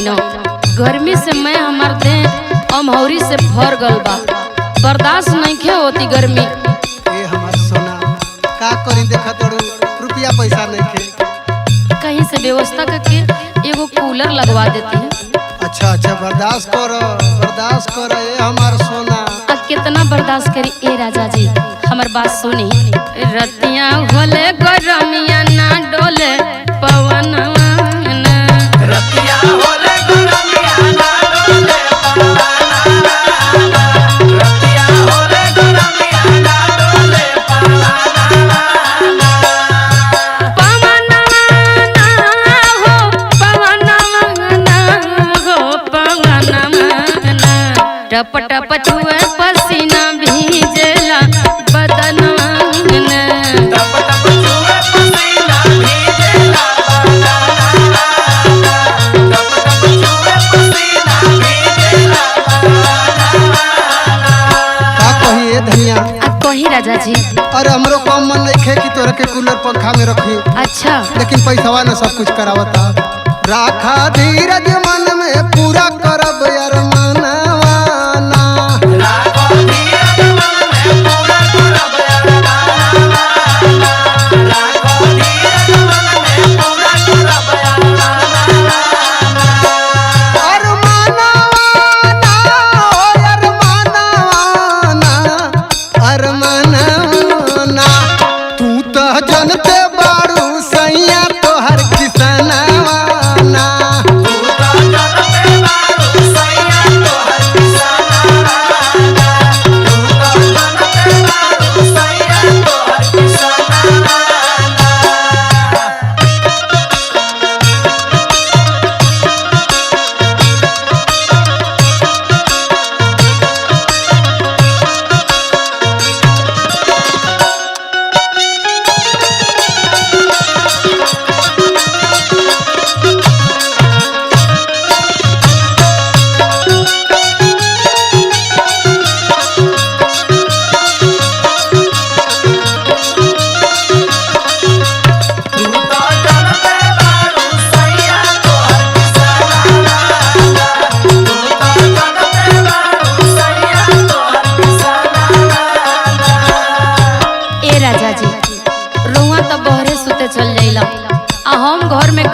बहिनो, गर्मी से मैं हमार देह अमहौरी से भर गल बा, बर्दाश्त नहीं खे होती गर्मी। ए हमार सोना का करी देखा तोड़ू रुपया पैसा नहीं खे। कहीं से व्यवस्था करके एगो कूलर लगवा देती है। अच्छा अच्छा बर्दाश्त करो ए हमार सोना। अब कितना बर्दाश्त करी ए राजा जी, हमार बात सुनी। रतिया होले गरमिया ना डोले पवन टप टप छुए पसीना भीजेला बदन टप टप छुए पसीना भीजेला टप टप छुए पसीना भीजेला। का कही ए धनिया? कही राजा जी। अरे हमरो कम मन नहीं खे कि तोरा के कूलर पंखा में रखी। अच्छा लेकिन पैसावा ना सब कुछ करावता। राखा धीरज मन में पूरा करब यार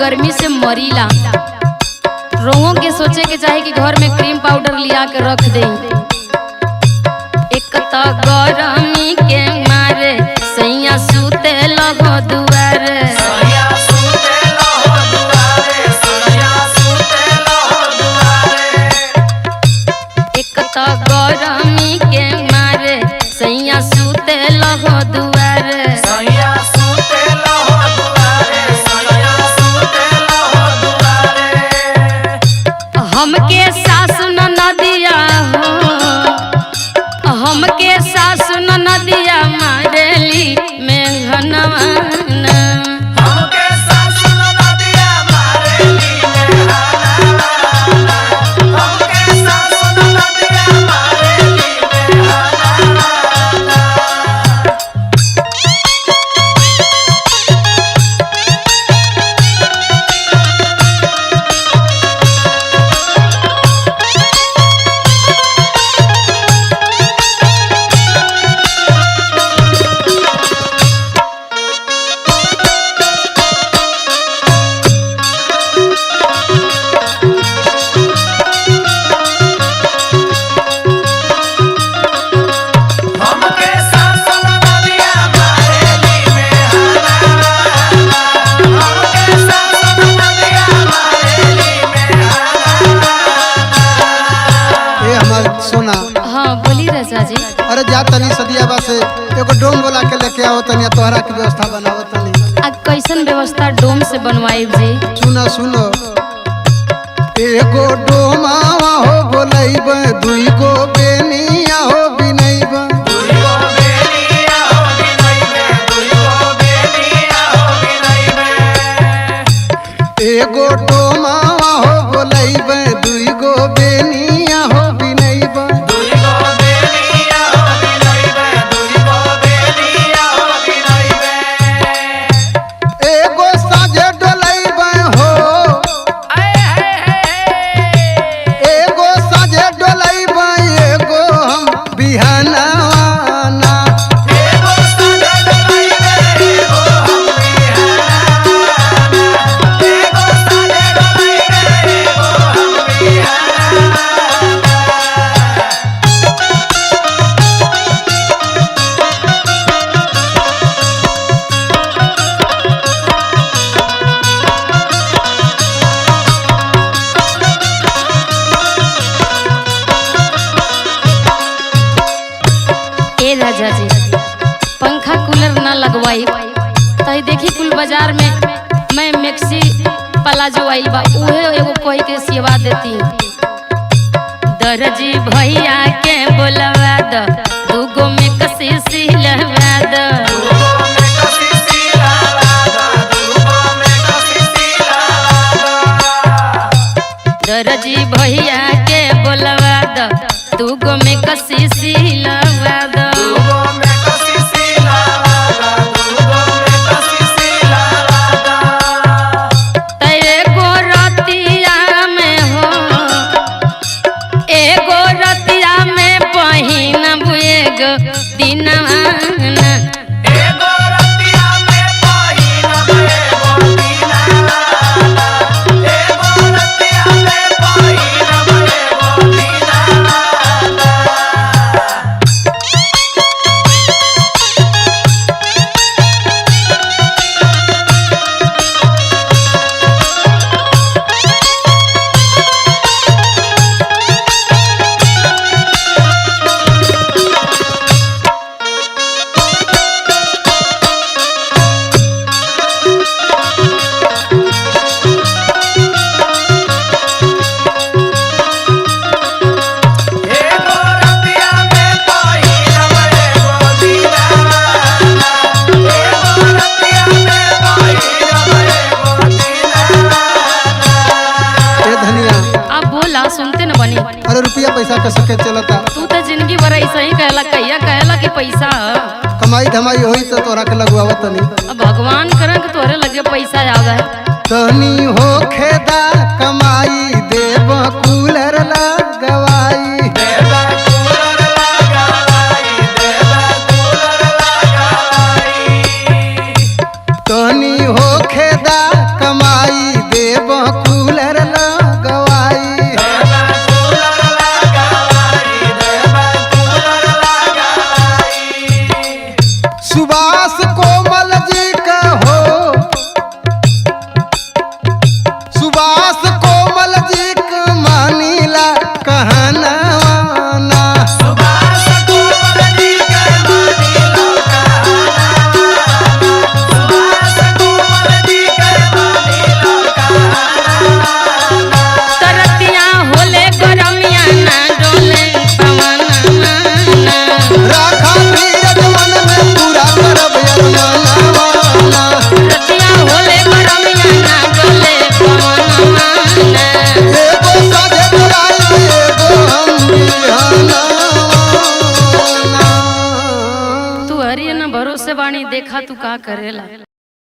गर्मी से मरीला। रोओं के सोचे के चाहे कि घर में क्रीम पाउडर लिया के रख दे। एक तो गर्मी के मारे सैया सूते लगो दुआरे एक तो गर्मी के मारे सैया सूते लगो दुआरे हमके सासु नदिया हो, हमके सासु नदिया मारेली मेघनवा हमके सासु नदिया मारेली मेघनवा हमके सासु नदिया मारेली जी। अरे जा तनी सदियाबा से एगो डोम बोला के लेके आओ तनी तोहरा की व्यवस्था बनाओ तनी। आ कैसन व्यवस्था डोम से बनवाई जी? सुनो सुनो एगो डोमावा हो बोलैब दुई गो बेनिया हो बिनैब दुई गो बेनिया हो बिनैब दुई गो बेनिया हो बिनैब एगो डोमावा हो बोलैब दुई गो बेनिया हो बिनैब दुई गो बेनिया हो बिनैब दुई गो बेनिया हो बिनैब एगो साजे डोलैब हो लगवाई तई देखी कुल बाजार में मैं मैक्सी प्लाजो आइल बा उहे एगो कोई के सेवा देती। दर्जी भैया के बोलवा द दूगो में कसी सिलवा द। दर्जी भैया के बोलवा द दूगो में कसी सिलवा द। सुनते न बनी। अरे रुपया पैसा कैसे के चलता? तू तो जिंदगी भर ऐसा ही कहला कहिया कहला कि पैसा कमाई धमाई होई तो तोरा के लगवावत नहीं। अब भगवान करे कि तोरे लगे पैसा आवे तनी हो खेदा कमाई देव कूलर लगवाई। तनी हो खेदा कमाई देव कूलर लगवाई। सुभाष कोमल जी का हो, सुभाष कोमल जी का मानीला कहना वाना। सुभाष कोमल जी का मानीला कहना, सुभाष कोमल जी का मानीला कहना। तरतिया होले गरमिया ना डोले पवन माना। राखा धीरज मन में पूरा करब अरमाना। तरतिया होले गरमिया ना डोले पवन माना। एगो साझे बोलाई एगो हम बिहाना। तू हरिये न भरोसे बाणी देखा तू का करेला।